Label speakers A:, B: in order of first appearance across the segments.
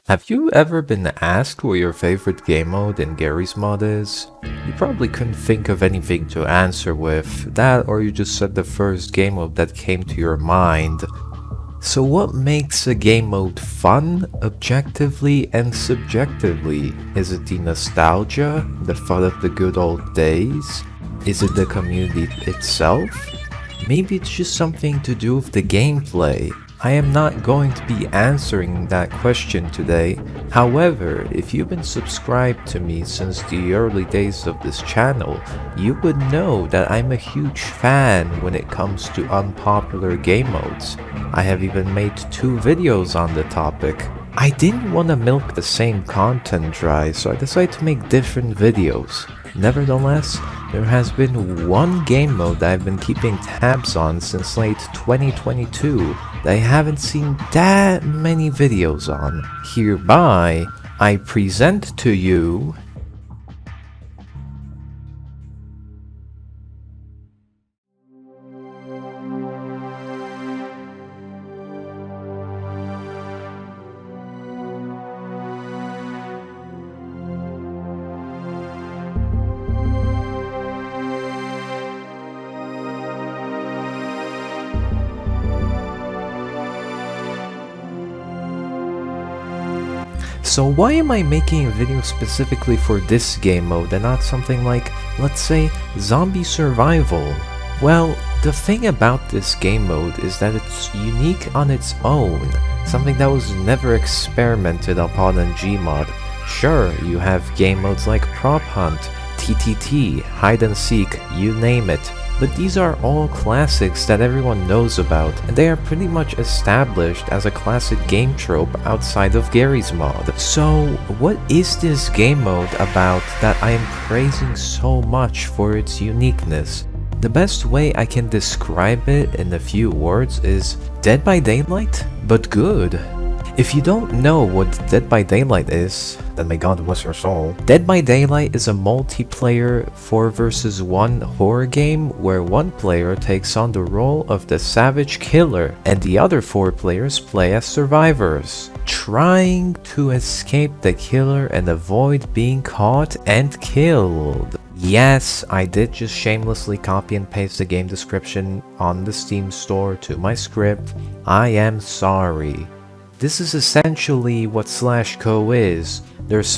A: Have you ever been asked what your favorite game mode in Garry's mod is? You probably couldn't think of anything to answer with, that or you just said the first game mode that came to your mind. So what makes a game mode fun, objectively and subjectively? Is it the nostalgia, the fun of the good old days? Is it the community itself? Maybe it's just something to do with the gameplay. I am not going to be answering that question today. However, if you've been subscribed to me since the early days of this channel, you would know that I'm a huge fan when it comes to unpopular game modes. I have even made 2 videos on the topic. I didn't want to milk the same content dry, so I decided to make different videos. Nevertheless, there has been one game mode that I've been keeping tabs on since late 2022 that I haven't seen that many videos on. Hereby, I present to you So why am I making a video specifically for this game mode and not something like, let's say, zombie survival? Well, the thing about this game mode is that it's unique on its own, something that was never experimented upon in Gmod. Sure, you have game modes like Prop Hunt, TTT, Hide and Seek, you name it. But these are all classics that everyone knows about, and they are pretty much established as a classic game trope outside of Garry's mod. So, what is this game mode about that I am praising so much for its uniqueness? The best way I can describe it in a few words is Dead by Daylight, but good. If you don't know what Dead by Daylight is, then may God bless your soul. Dead by Daylight is a multiplayer 4 vs 1 horror game where one player takes on the role of the savage killer and the other 4 players play as survivors, trying to escape the killer and avoid being caught and killed. Yes, I did just shamelessly copy and paste the game description on the Steam store to my script. I am sorry. This is essentially what SlashCo is. There's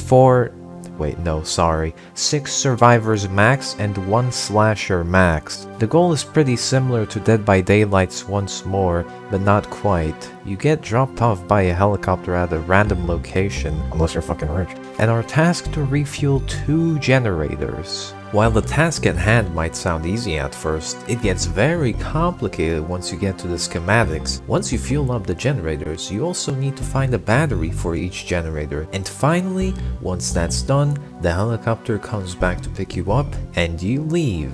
A: 6 survivors max and 1 slasher max. The goal is pretty similar to Dead by Daylight's once more, but not quite. You get dropped off by a helicopter at a random location, unless you're fucking rich, and are tasked to refuel 2 generators. While the task at hand might sound easy at first, it gets very complicated once you get to the schematics. Once you fuel up the generators, you also need to find a battery for each generator. And finally, once that's done, the helicopter comes back to pick you up and you leave.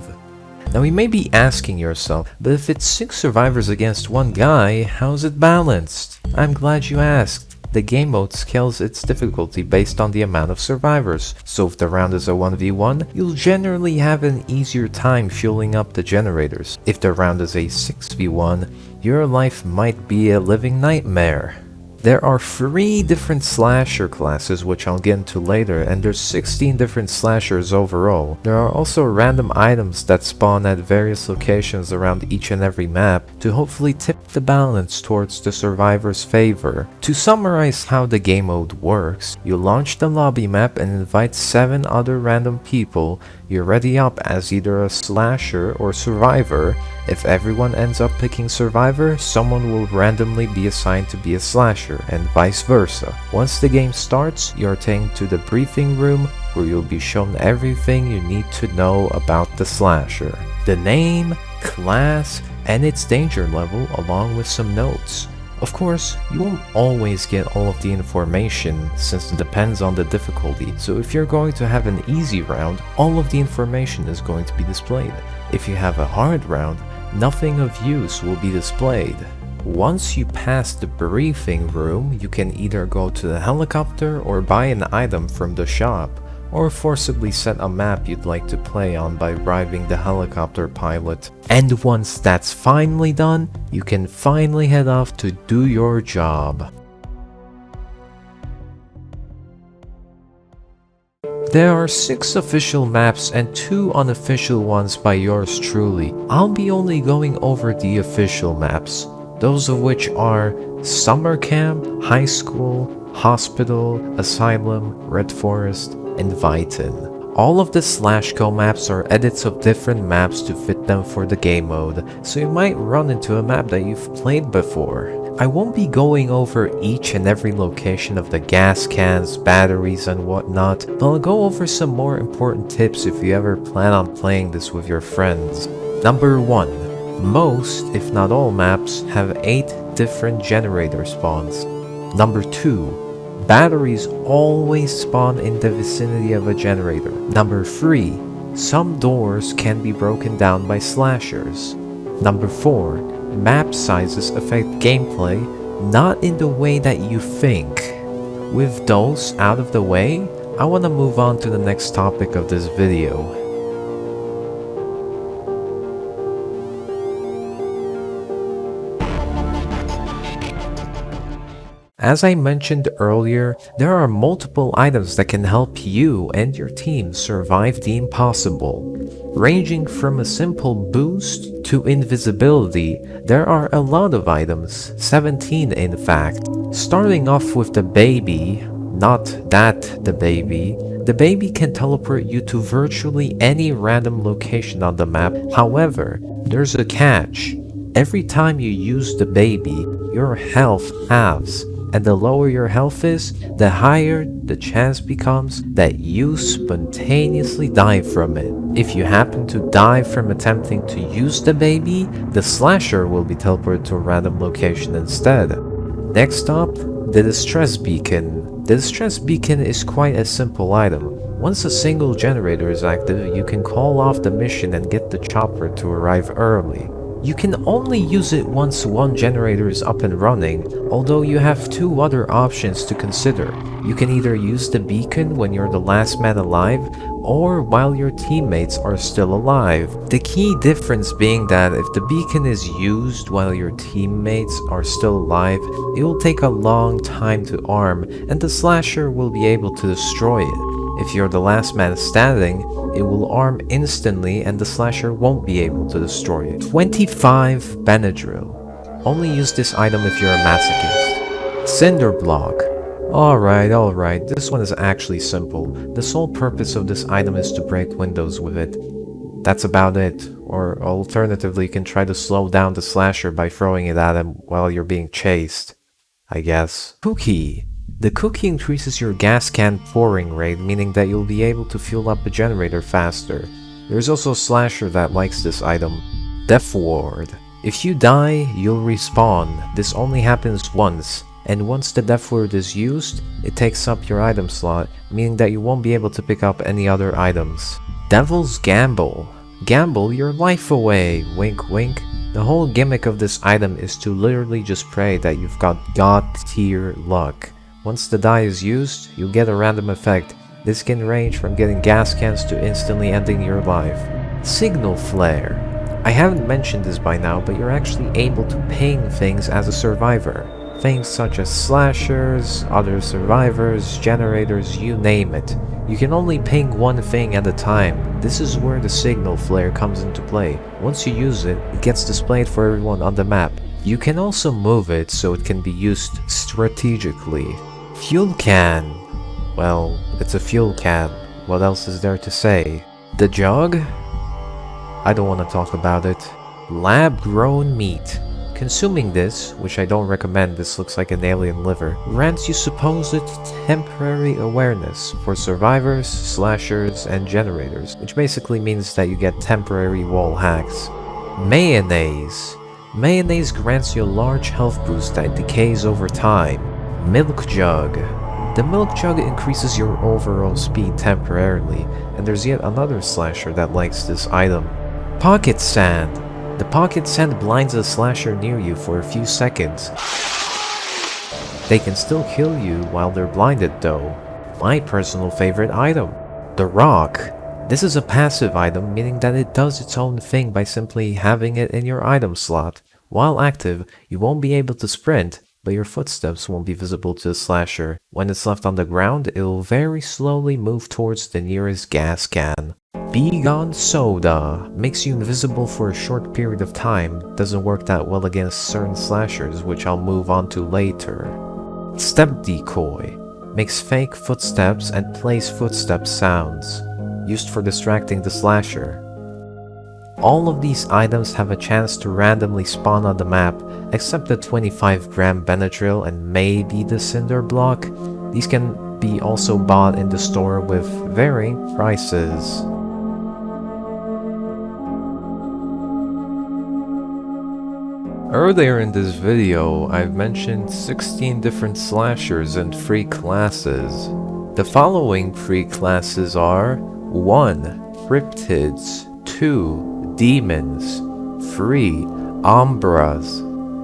A: Now you may be asking yourself, but if it's 6 survivors against 1 guy, how's it balanced? I'm glad you asked. The game mode scales its difficulty based on the amount of survivors, so if the round is a 1v1, you'll generally have an easier time fueling up the generators. If the round is a 6v1, your life might be a living nightmare. There are 3 different slasher classes, which I'll get into later, and there's 16 different slashers overall. There are also random items that spawn at various locations around each and every map to hopefully tip the balance towards the survivor's favor. To summarize how the game mode works, you launch the lobby map and invite 7 other random people. You're ready up as either a slasher or survivor. If everyone ends up picking survivor, someone will randomly be assigned to be a slasher, and vice versa. Once the game starts, you're taken to the briefing room where you'll be shown everything you need to know about the slasher. The name, class, and its danger level along with some notes. Of course, you won't always get all of the information since it depends on the difficulty, so if you're going to have an easy round, all of the information is going to be displayed. If you have a hard round, nothing of use will be displayed. Once you pass the briefing room, you can either go to the helicopter or buy an item from the shop, or forcibly set a map you'd like to play on by bribing the helicopter pilot. And once that's finally done, you can finally head off to do your job. There are 6 official maps and 2 unofficial ones by yours truly. I'll be only going over the official maps, those of which are Summer Camp, High School, Hospital, Asylum, Red Forest, and Viton. All of the SlashCo maps are edits of different maps to fit them for the game mode, so you might run into a map that you've played before. I won't be going over each and every location of the gas cans, batteries, and whatnot, but I'll go over some more important tips if you ever plan on playing this with your friends. Number 1. Most, if not all maps, have 8 different generator spawns. Number 2. Batteries always spawn in the vicinity of a generator. Number 3. Some doors can be broken down by slashers. Number 4. Map sizes affect gameplay, not in the way that you think. With those out of the way, I want to move on to the next topic of this video. As I mentioned earlier, there are multiple items that can help you and your team survive the impossible. Ranging from a simple boost to invisibility, there are a lot of items, 17 in fact. Starting off with the baby, not that the baby can teleport you to virtually any random location on the map. However, there's a catch. Every time you use the baby, your health halves. And the lower your health is, the higher the chance becomes that you spontaneously die from it. If you happen to die from attempting to use the baby, the slasher will be teleported to a random location instead. Next up, the distress beacon. The distress beacon is quite a simple item. Once a single generator is active, you can call off the mission and get the chopper to arrive early. You can only use it once one generator is up and running, although you have 2 other options to consider. You can either use the beacon when you're the last man alive, or while your teammates are still alive. The key difference being that if the beacon is used while your teammates are still alive, it will take a long time to arm, and the slasher will be able to destroy it. If you're the last man standing, it will arm instantly and the slasher won't be able to destroy it. 25 benadryl. Only use this item if you're a masochist. Cinder Block. Alright, this one is actually simple. The sole purpose of this item is to break windows with it. That's about it. Or alternatively, you can try to slow down the slasher by throwing it at him while you're being chased, I guess. Cookie. The cookie increases your gas can pouring rate, meaning that you'll be able to fuel up a generator faster. There's also a slasher that likes this item. Deathward. If you die, you'll respawn. This only happens once, and once the Deathward is used, it takes up your item slot, meaning that you won't be able to pick up any other items. Devil's Gamble. Gamble your life away, wink wink. The whole gimmick of this item is to literally just pray that you've got God tier luck. Once the die is used, you'll get a random effect. This can range from getting gas cans to instantly ending your life. Signal Flare. I haven't mentioned this by now, but you're actually able to ping things as a survivor. Things such as slashers, other survivors, generators, you name it. You can only ping one thing at a time. This is where the Signal Flare comes into play. Once you use it, it gets displayed for everyone on the map. You can also move it so it can be used strategically. Fuel can. Well, it's a fuel can. What else is there to say? The jug? I don't want to talk about it. Lab-grown meat. Consuming this, which I don't recommend, this looks like an alien liver, grants you supposed temporary awareness for survivors, slashers, and generators, which basically means that you get temporary wall hacks. Mayonnaise. Mayonnaise grants you a large health boost that decays over time. Milk Jug. The Milk Jug increases your overall speed temporarily, and there's yet another slasher that likes this item. Pocket Sand. The Pocket Sand blinds a slasher near you for a few seconds. They can still kill you while they're blinded though. My personal favorite item. The Rock. This is a passive item, meaning that it does its own thing by simply having it in your item slot. While active, you won't be able to sprint, but your footsteps won't be visible to the slasher. When it's left on the ground, it'll very slowly move towards the nearest gas can. Be Gone Soda makes you invisible for a short period of time. Doesn't work that well against certain slashers, which I'll move on to later. Step Decoy makes fake footsteps and plays footstep sounds, used for distracting the slasher. All of these items have a chance to randomly spawn on the map, except the 25-gram benadryl and maybe the Cinder Block. These can be also bought in the store with varying prices. Earlier in this video, I've mentioned 16 different slashers and free classes. The following free classes are 1. Cryptids, 2. Demons, 3. Umbras.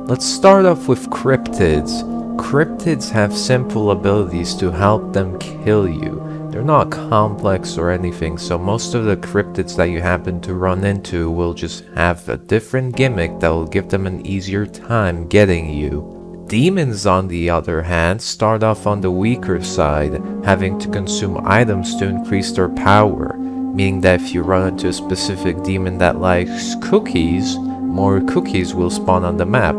A: Let's start off with Cryptids. Cryptids have simple abilities to help them kill you. They're not complex or anything, so most of the cryptids that you happen to run into will just have a different gimmick that will give them an easier time getting you. Demons, on the other hand, start off on the weaker side, having to consume items to increase their power, meaning that if you run into a specific demon that likes cookies, more cookies will spawn on the map.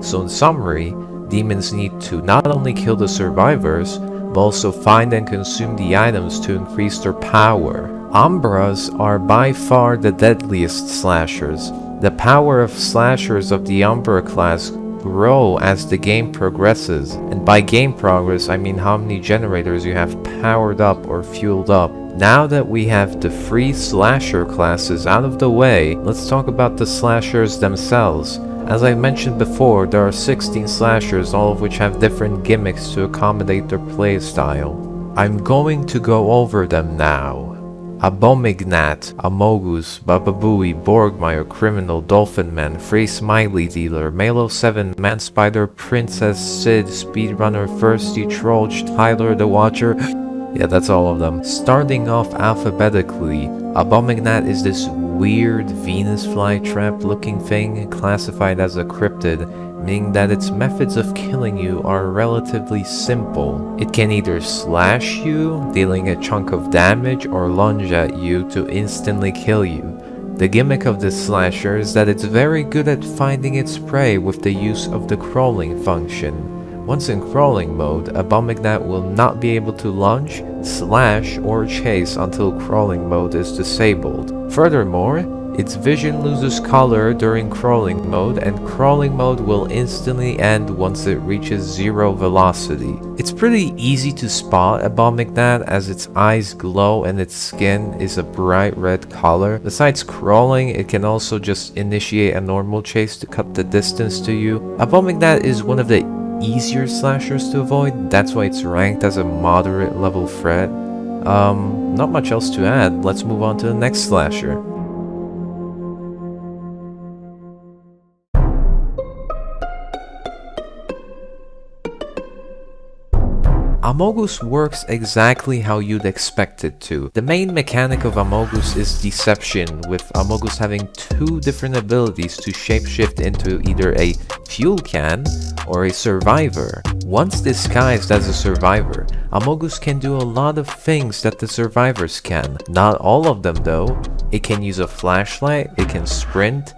A: So in summary, demons need to not only kill the survivors, but also find and consume the items to increase their power. Umbras are by far the deadliest slashers. The power of slashers of the Umbra class grow as the game progresses, and by game progress I mean how many generators you have powered up or fueled up. Now that we have the free slasher classes out of the way, let's talk about the slashers themselves. As I mentioned before, there are 16 slashers, all of which have different gimmicks to accommodate their playstyle. I'm going to go over them now. Abomignat, Amogus, Bababooey, Borgmire, Criminal, Dolphinman, Free Smiley Dealer, Malo 7, Manspider, Princess, Sid, Speedrunner, Thirsty, Trollge, Tyler the Watcher. Yeah, that's all of them. Starting off alphabetically, Abomignat is this weird Venus flytrap looking thing classified as a cryptid, meaning that its methods of killing you are relatively simple. It can either slash you, dealing a chunk of damage, or lunge at you to instantly kill you. The gimmick of this slasher is that it's very good at finding its prey with the use of the crawling function. Once in crawling mode, Abomignat will not be able to lunge, slash, or chase until crawling mode is disabled. Furthermore, its vision loses color during crawling mode, and crawling mode will instantly end once it reaches 0 velocity. It's pretty easy to spot Abomignat as its eyes glow and its skin is a bright red color. Besides crawling, it can also just initiate a normal chase to cut the distance to you. Abomignat is one of the easier slashers to avoid, that's why it's ranked as a moderate level threat. Not much else to add, let's move on to the next slasher. Amogus works exactly how you'd expect it to. The main mechanic of Amogus is deception, with Amogus having 2 different abilities to shapeshift into either a fuel can or a survivor. Once disguised as a survivor, Amogus can do a lot of things that the survivors can. Not all of them though. It can use a flashlight, it can sprint,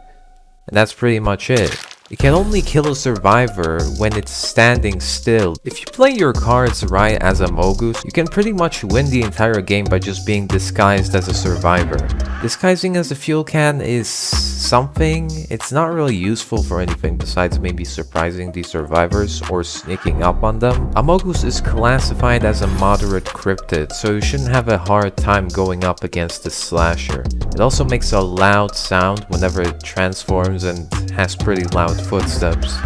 A: and that's pretty much it. It can only kill a survivor when it's standing still. If you play your cards right as Amogus, you can pretty much win the entire game by just being disguised as a survivor. Disguising as a fuel can is something. It's not really useful for anything besides maybe surprising the survivors or sneaking up on them. Amogus is classified as a moderate cryptid, so you shouldn't have a hard time going up against the slasher. It also makes a loud sound whenever it transforms and has pretty loud footsteps.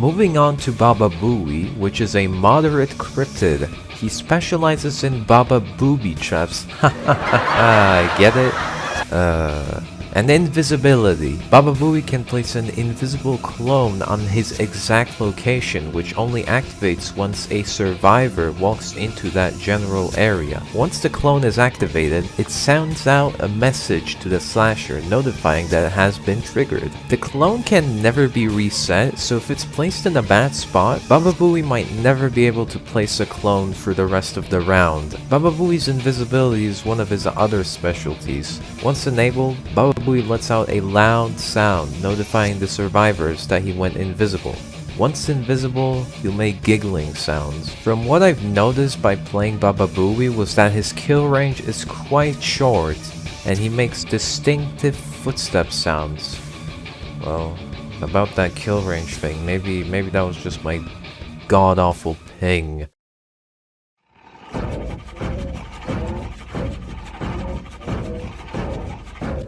A: Moving on to Bababooey, which is a moderate cryptid. He specializes in Bababooey traps. I get it. And invisibility. Bababooey can place an invisible clone on his exact location, which only activates once a survivor walks into that general area. Once the clone is activated, it sounds out a message to the slasher notifying that it has been triggered. The clone can never be reset, so if it's placed in a bad spot, Bababooey might never be able to place a clone for the rest of the round. Bababooey's invisibility is one of his other specialties. Once enabled, Bababooey lets out a loud sound notifying the survivors that he went invisible. Once invisible, he'll make giggling sounds. From what I've noticed by playing Bababooey was that his kill range is quite short, and he makes distinctive footstep sounds. Well, about that kill range thing, maybe that was just my god-awful ping.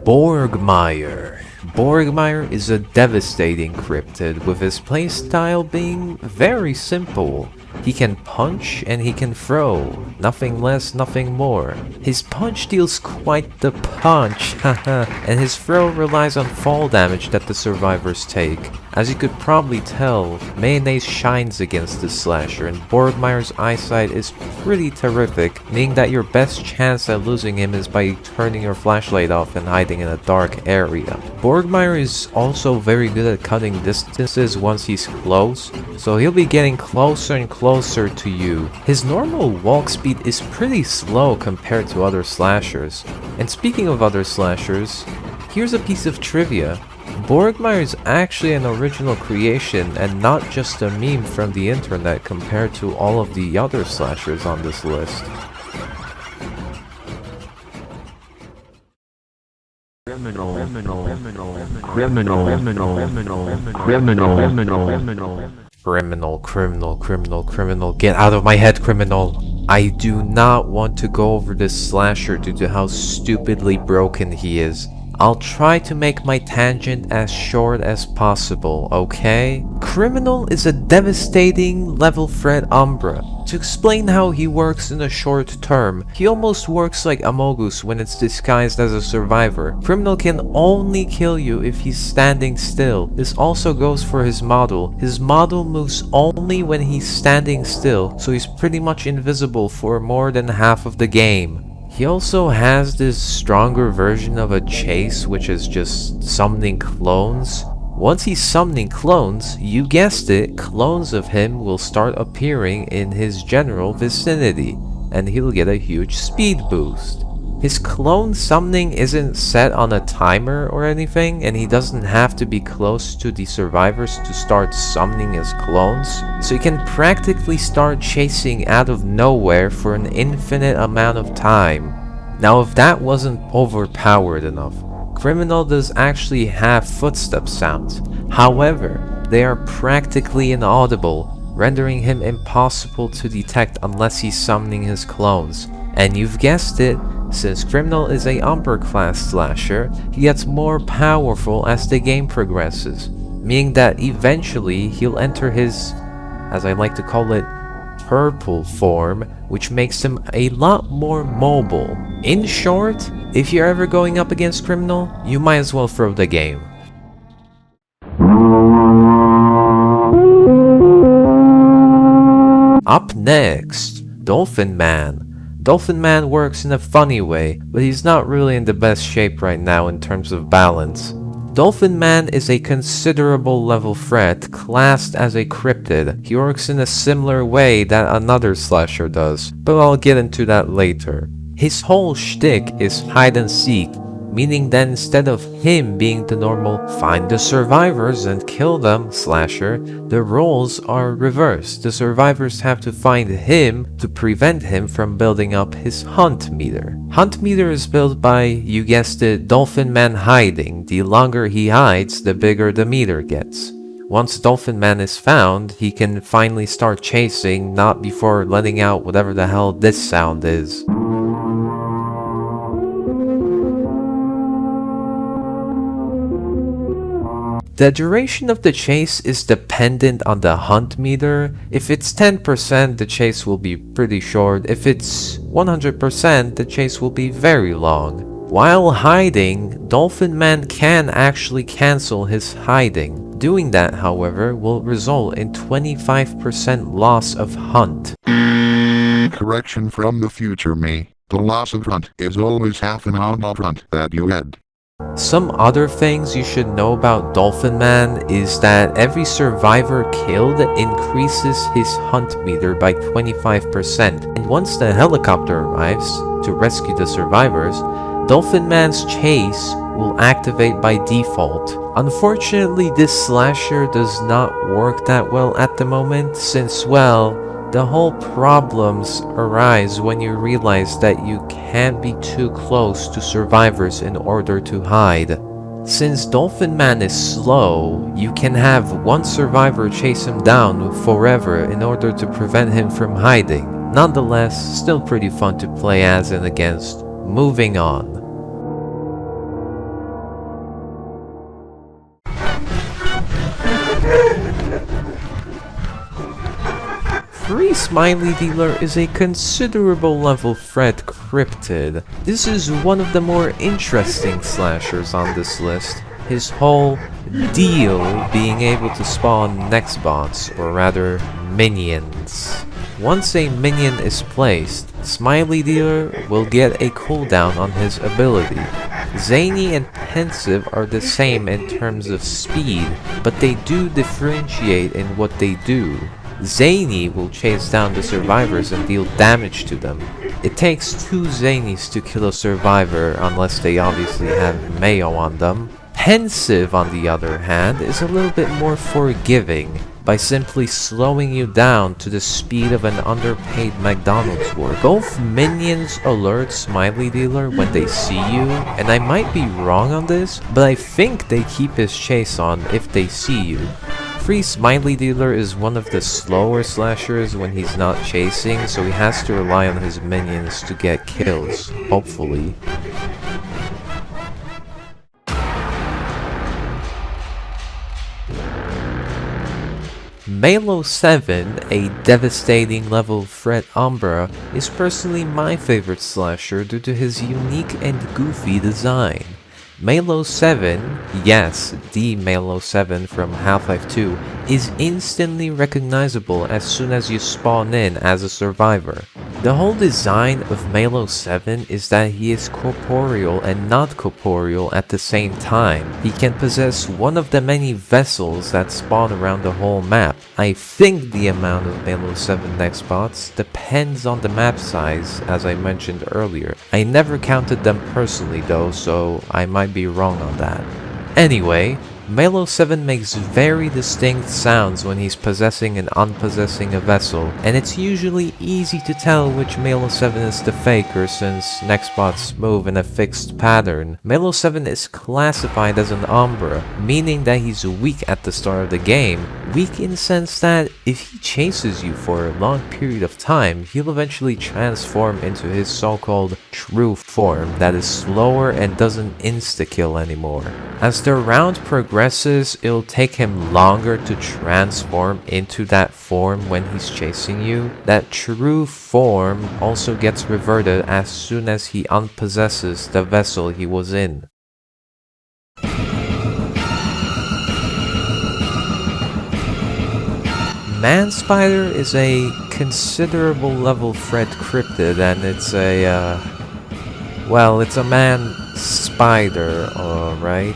A: Borgmire. Borgmire is a devastating cryptid, with his playstyle being very simple. He can punch and he can throw, nothing less, nothing more. His punch deals quite the punch, haha, and his throw relies on fall damage that the survivors take. As you could probably tell, Mayonnaise shines against this slasher, and Borgmire's eyesight is pretty terrific, meaning that your best chance at losing him is by turning your flashlight off and hiding in a dark area. Borgmire is also very good at cutting distances once he's close, so he'll be getting closer and closer to you. His normal walk speed is pretty slow compared to other slashers. And speaking of other slashers, here's a piece of trivia. Borgmire is actually an original creation and not just a meme from the internet compared to all of the other slashers on this list. Criminal, get out of my head, criminal! I do not want to go over this slasher due to how stupidly broken he is. I'll try to make my tangent as short as possible, okay? Criminal is a devastating level threat Umbra. To explain how he works in the short term, he almost works like Amogus when it's disguised as a survivor. Criminal can only kill you if he's standing still. This also goes for his model. His model moves only when he's standing still, so he's pretty much invisible for more than half of the game. He also has this stronger version of a chase, which is just summoning clones. Once he's summoning clones, you guessed it, clones of him will start appearing in his general vicinity, and he'll get a huge speed boost. His clone summoning isn't set on a timer or anything, and he doesn't have to be close to the survivors to start summoning his clones, so he can practically start chasing out of nowhere for an infinite amount of time. Now if that wasn't overpowered enough, Criminal does actually have footstep sounds. However, they are practically inaudible, rendering him impossible to detect unless he's summoning his clones. And you've guessed it, since Criminal is a upper class slasher, he gets more powerful as the game progresses, meaning that eventually he'll enter his, as I like to call it, purple form, which makes him a lot more mobile. In short, if you're ever going up against Criminal, you might as well throw the game. Up next, Dolphinman. Dolphinman works in a funny way, but he's not really in the best shape right now in terms of balance. Dolphinman is a considerable level threat, classed as a cryptid. He works in a similar way that another slasher does, but I'll get into that later. His whole shtick is hide and seek, meaning that instead of him being the normal find the survivors and kill them slasher, the roles are reversed. The survivors have to find him to prevent him from building up his hunt meter. Hunt meter is built by, you guessed it, Dolphinman hiding. The longer he hides, the bigger the meter gets. Once Dolphinman is found, he can finally start chasing, not before letting out whatever the hell this sound is. The duration of the chase is dependent on the hunt meter. If it's 10%, the chase will be pretty short. If it's 100%, the chase will be very long. While hiding, Dolphinman can actually cancel his hiding. Doing that, however, will result in 25% loss of hunt.
B: Correction from the future me. The loss of hunt is always half an amount of hunt that you had.
A: Some other things you should know about Dolphinman is that every survivor killed increases his hunt meter by 25%, and once the helicopter arrives to rescue the survivors, Dolphinman's chase will activate by default. Unfortunately, this slasher does not work that well at the moment since, well, the whole problems arise when you realize that you can't be too close to survivors in order to hide. Since Dolphinman is slow, you can have one survivor chase him down forever in order to prevent him from hiding. Nonetheless, still pretty fun to play as and against. Moving on. Free Smiley Dealer is a considerable level threat cryptid. This is one of the more interesting slashers on this list. His whole deal being able to spawn nextbots, or rather minions. Once a minion is placed, Smiley Dealer will get a cooldown on his ability. Zany and Pensive are the same in terms of speed, but they do differentiate in what they do. Zany will chase down the survivors and deal damage to them. It takes 2 Zanies to kill a survivor unless they obviously have Mayo on them. Pensive, on the other hand, is a little bit more forgiving by simply slowing you down to the speed of an underpaid McDonald's worker. Both minions alert Smiley Dealer when they see you, and I might be wrong on this, but I think they keep his chase on if they see you. Free Smiley Dealer is one of the slower slashers when he's not chasing, so he has to rely on his minions to get kills, hopefully. Malo 7, a devastating level threat Umbra, is personally my favorite slasher due to his unique and goofy design. Malo 7, yes, the Malo 7 from Half-Life 2, is instantly recognizable as soon as you spawn in as a survivor. The whole design of Malo 7 is that he is corporeal and not corporeal at the same time. He can possess one of the many vessels that spawn around the whole map. I think the amount of Malo 7 nextbots depends on the map size, as I mentioned earlier. I never counted them personally though, so I might be wrong on that. Anyway, Malo 7 makes very distinct sounds when he's possessing and unpossessing a vessel, and it's usually easy to tell which Malo 7 is the faker since nextbots move in a fixed pattern. Malo 7 is classified as an Umbra, meaning that he's weak at the start of the game. Weak in the sense that if he chases you for a long period of time, he'll eventually transform into his so-called true form that is slower and doesn't insta-kill anymore. As the round progresses, it'll take him longer to transform into that form when he's chasing you. That true form also gets reverted as soon as he unpossesses the vessel he was in. Manspider is a considerable level threat cryptid, and it's a, well, it's a man-spider, alright?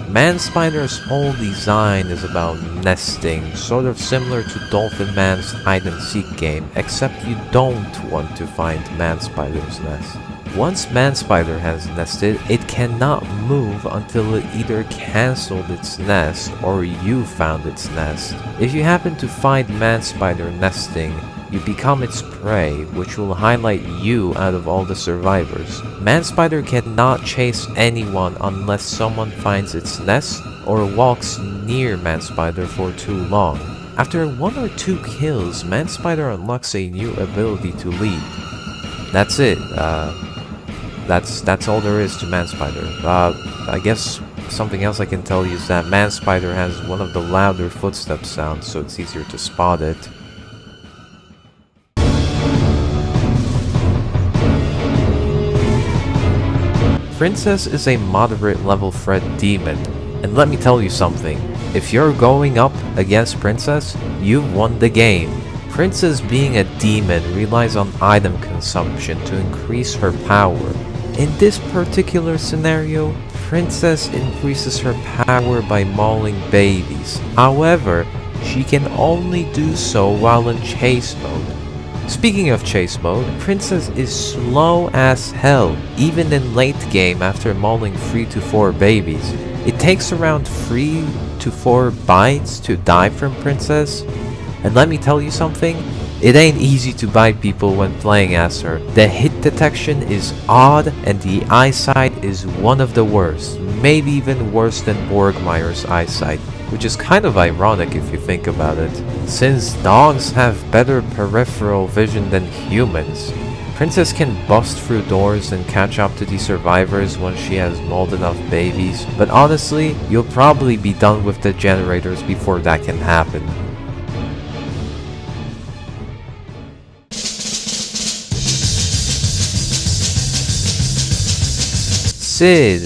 A: Manspider's whole design is about nesting, sort of similar to Dolphinman's hide-and-seek game, except you don't want to find Manspider's nest. Once Manspider has nested, it cannot move until it either cancelled its nest or you found its nest. If you happen to find Manspider nesting, you become its prey, which will highlight you out of all the survivors. Manspider cannot chase anyone unless someone finds its nest or walks near Manspider for too long. After 1 or 2 kills, Manspider unlocks a new ability to leap. That's it. That's all there is to Manspider. I guess something else I can tell you is that Manspider has one of the louder footstep sounds, so it's easier to spot it. Princess is a moderate level threat demon, and let me tell you something, if you're going up against Princess, you've won the game. Princess being a demon relies on item consumption to increase her power. In this particular scenario, Princess increases her power by mauling babies. However, she can only do so while in chase mode. Speaking of chase mode, Princess is slow as hell, even in late game after mauling 3 to 4 babies. It takes around 3 to 4 bites to die from Princess. And let me tell you something, it ain't easy to bite people when playing as her. The hit detection is odd and the eyesight is one of the worst, maybe even worse than Borgmire's eyesight, which is kind of ironic if you think about it. Since dogs have better peripheral vision than humans, Princess can bust through doors and catch up to the survivors once she has mauled enough babies, but honestly, you'll probably be done with the generators before that can happen. Sid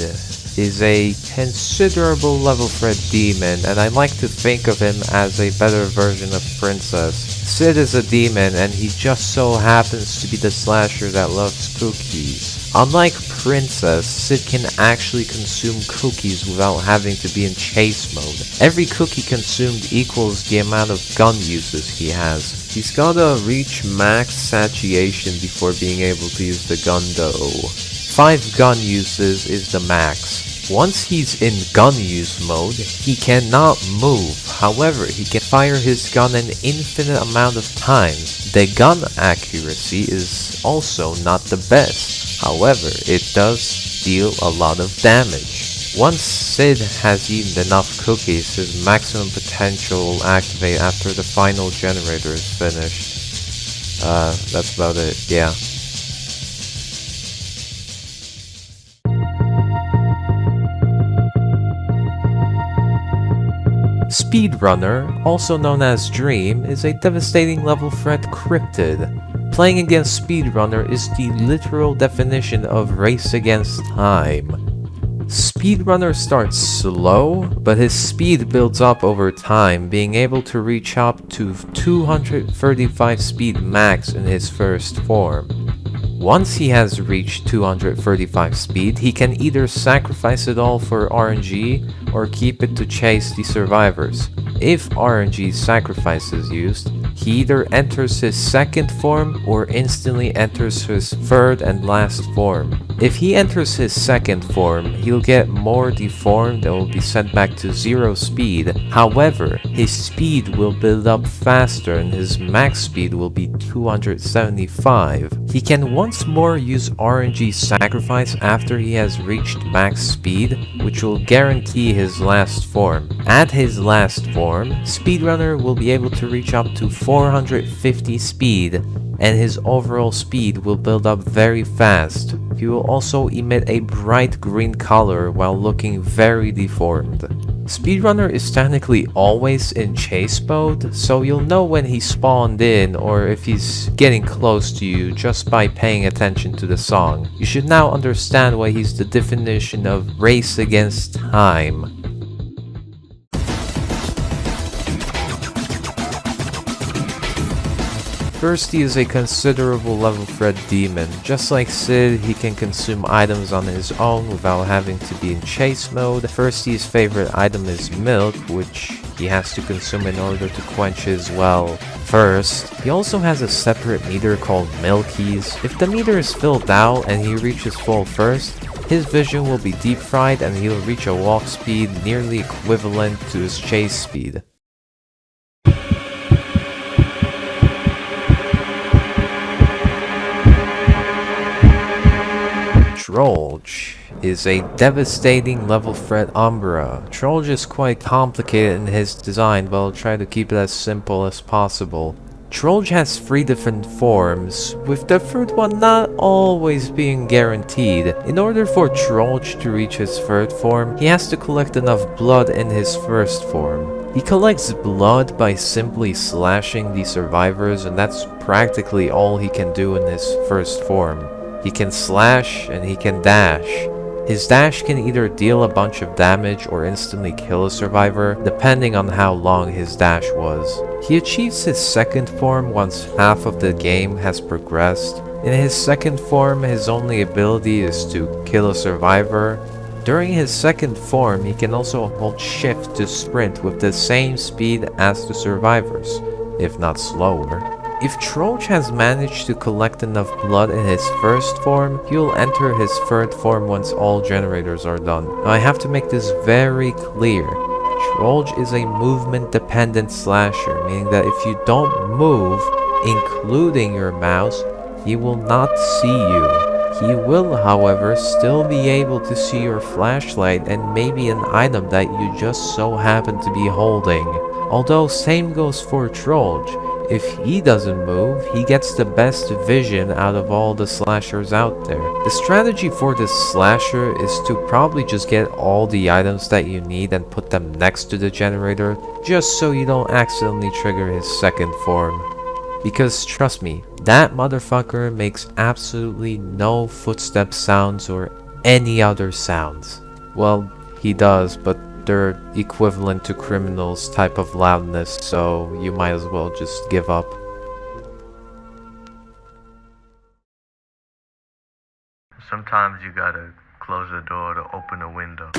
A: is a considerable level threat demon, and I like to think of him as a better version of Princess. Sid is a demon, and he just so happens to be the slasher that loves cookies. Unlike Princess, Sid can actually consume cookies without having to be in chase mode. Every cookie consumed equals the amount of gun uses he has. He's gotta reach max satiation before being able to use the gun though. 5 gun uses is the max. Once he's in gun use mode, he cannot move. However, he can fire his gun an infinite amount of times. The gun accuracy is also not the best. However, it does deal a lot of damage. Once Sid has eaten enough cookies, his maximum potential will activate after the final generator is finished. That's about it, yeah. Speedrunner, also known as Dream, is a devastating level threat cryptid. Playing against Speedrunner is the literal definition of race against time. Speedrunner starts slow, but his speed builds up over time, being able to reach up to 235 speed max in his first form. Once he has reached 235 speed, he can either sacrifice it all for RNG or keep it to chase the survivors. If RNG sacrifice is used, he either enters his second form or instantly enters his third and last form. If he enters his second form, he'll get more deformed and will be sent back to 0 speed. However, his speed will build up faster and his max speed will be 275. He can once more use RNG sacrifice after he has reached max speed, which will guarantee his last form. At his last form, Speedrunner will be able to reach up to 450 speed, and his overall speed will build up very fast. He will also emit a bright green color while looking very deformed. Speedrunner is technically always in chase mode, so you'll know when he spawned in or if he's getting close to you just by paying attention to the song. You should now understand why he's the definition of race against time. First, he is a considerable level threat demon. Just like Sid, he can consume items on his own without having to be in chase mode. First, his favorite item is milk, which he has to consume in order to quench his thirst. He also has a separate meter called Milkies. If the meter is filled out and he reaches full thirst, his vision will be deep fried and he'll reach a walk speed nearly equivalent to his chase speed. Trollge is a devastating level threat Umbra. Trollge is quite complicated in his design, but I'll try to keep it as simple as possible. Trollge has 3 different forms, with the third one not always being guaranteed. In order for Trollge to reach his third form, he has to collect enough blood in his first form. He collects blood by simply slashing the survivors, and that's practically all he can do in his first form. He can slash and he can dash. His dash can either deal a bunch of damage or instantly kill a survivor, depending on how long his dash was. He achieves his second form once half of the game has progressed. In his second form, his only ability is to kill a survivor. During his second form, he can also hold shift to sprint with the same speed as the survivors, if not slower. If Trollge has managed to collect enough blood in his first form, he will enter his third form once all generators are done. Now I have to make this very clear. Trollge is a movement-dependent slasher, meaning that if you don't move, including your mouse, he will not see you. He will, however, still be able to see your flashlight and maybe an item that you just so happen to be holding. Although same goes for Trollge. If he doesn't move, he gets the best vision out of all the slashers out there. The strategy for this slasher is to probably just get all the items that you need and put them next to the generator, just so you don't accidentally trigger his second form. Because trust me, that motherfucker makes absolutely no footstep sounds or any other sounds. Well, he does, but they're equivalent to criminals type of loudness, so you might as well just give up.
C: Sometimes you gotta close the door to open a window.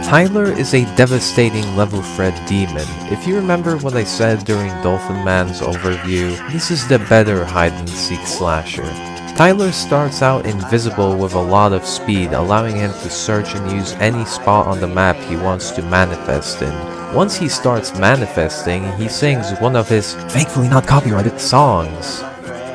A: Tyler is a devastating level threat demon. If you remember what I said during Dolphinman's overview, this is the better hide-and-seek slasher. Tyler starts out invisible with a lot of speed, allowing him to search and use any spot on the map he wants to manifest in. Once he starts manifesting, he sings one of his, thankfully not copyrighted, songs.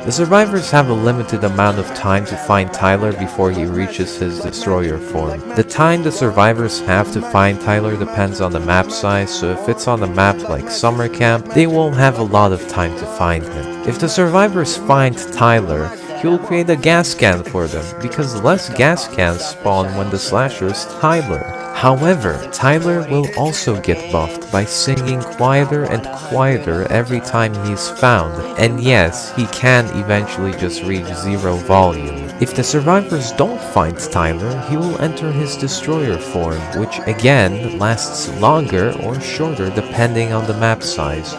A: The survivors have a limited amount of time to find Tyler before he reaches his destroyer form. The time the survivors have to find Tyler depends on the map size, so if it's on a map like Summer Camp, they won't have a lot of time to find him. If the survivors find Tyler, he will create a gas can for them, because less gas cans spawn when the slasher is Tyler. However, Tyler will also get buffed by singing quieter and quieter every time he's found, and yes, he can eventually just reach 0 volume. If the survivors don't find Tyler, he will enter his destroyer form, which again lasts longer or shorter depending on the map size.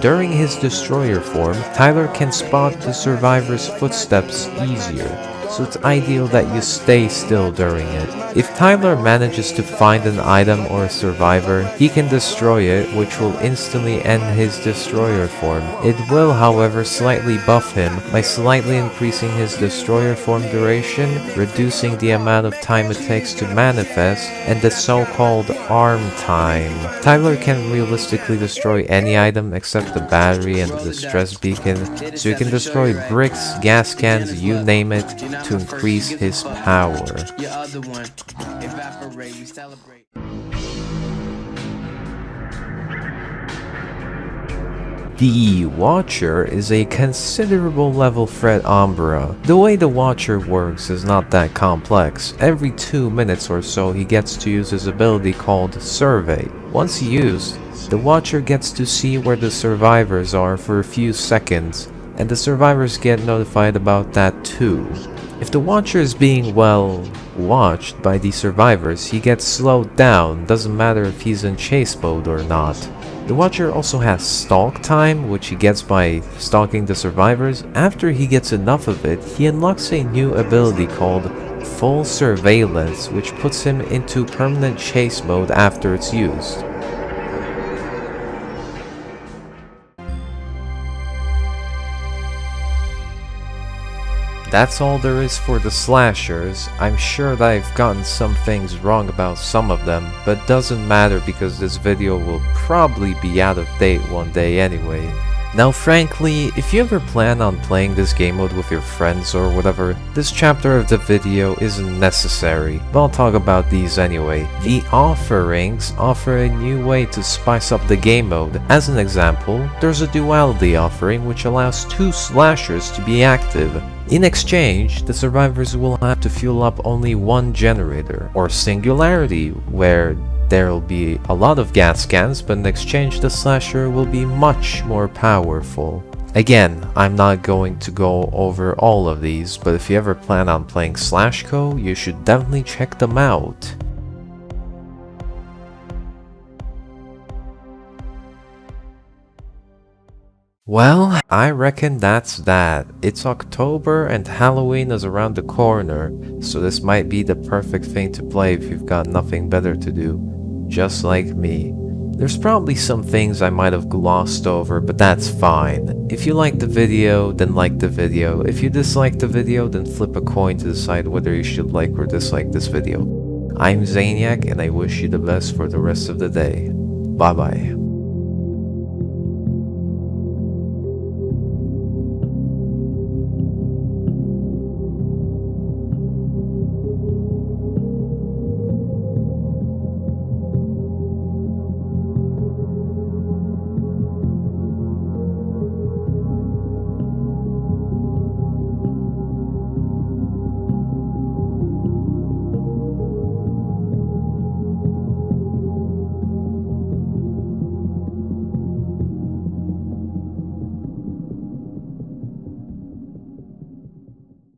A: During his destroyer form, Tyler can spot the survivor's footsteps easier, so it's ideal that you stay still during it. If Tyler manages to find an item or a survivor, he can destroy it, which will instantly end his destroyer form. It will, however, slightly buff him by slightly increasing his destroyer form duration, reducing the amount of time it takes to manifest, and the so-called arm time. Tyler can realistically destroy any item except the battery and the distress beacon, so you can destroy bricks, gas cans, you name it, to increase his power. The Watcher is a considerable level threat Umbra. The way the Watcher works is not that complex. Every 2 minutes or so he gets to use his ability called Survey. Once used, the Watcher gets to see where the survivors are for a few seconds, and the survivors get notified about that too. If the Watcher is being, well, watched by the survivors, he gets slowed down, doesn't matter if he's in chase mode or not. The Watcher also has stalk time, which he gets by stalking the survivors. After he gets enough of it, he unlocks a new ability called Full Surveillance, which puts him into permanent chase mode after it's used. That's all there is for the slashers. I'm sure that I've gotten some things wrong about some of them, but doesn't matter because this video will probably be out of date one day anyway. Now frankly, if you ever plan on playing this game mode with your friends or whatever, this chapter of the video isn't necessary, but I'll talk about these anyway. The offerings offer a new way to spice up the game mode. As an example, there's a duality offering which allows 2 slashers to be active. In exchange, the survivors will have to fuel up only 1 generator, or singularity, where There'll be a lot of gas scans, but in exchange the slasher will be much more powerful. Again, I'm not going to go over all of these, but if you ever plan on playing SlashCo, you should definitely check them out. Well, I reckon that's that. It's October and Halloween is around the corner, so this might be the perfect thing to play if you've got nothing better to do, just like me. There's probably some things I might have glossed over, but that's fine. If you liked the video, then like the video. If you disliked the video, then flip a coin to decide whether you should like or dislike this video. I'm Zaniac, and I wish you the best for the rest of the day. Bye bye.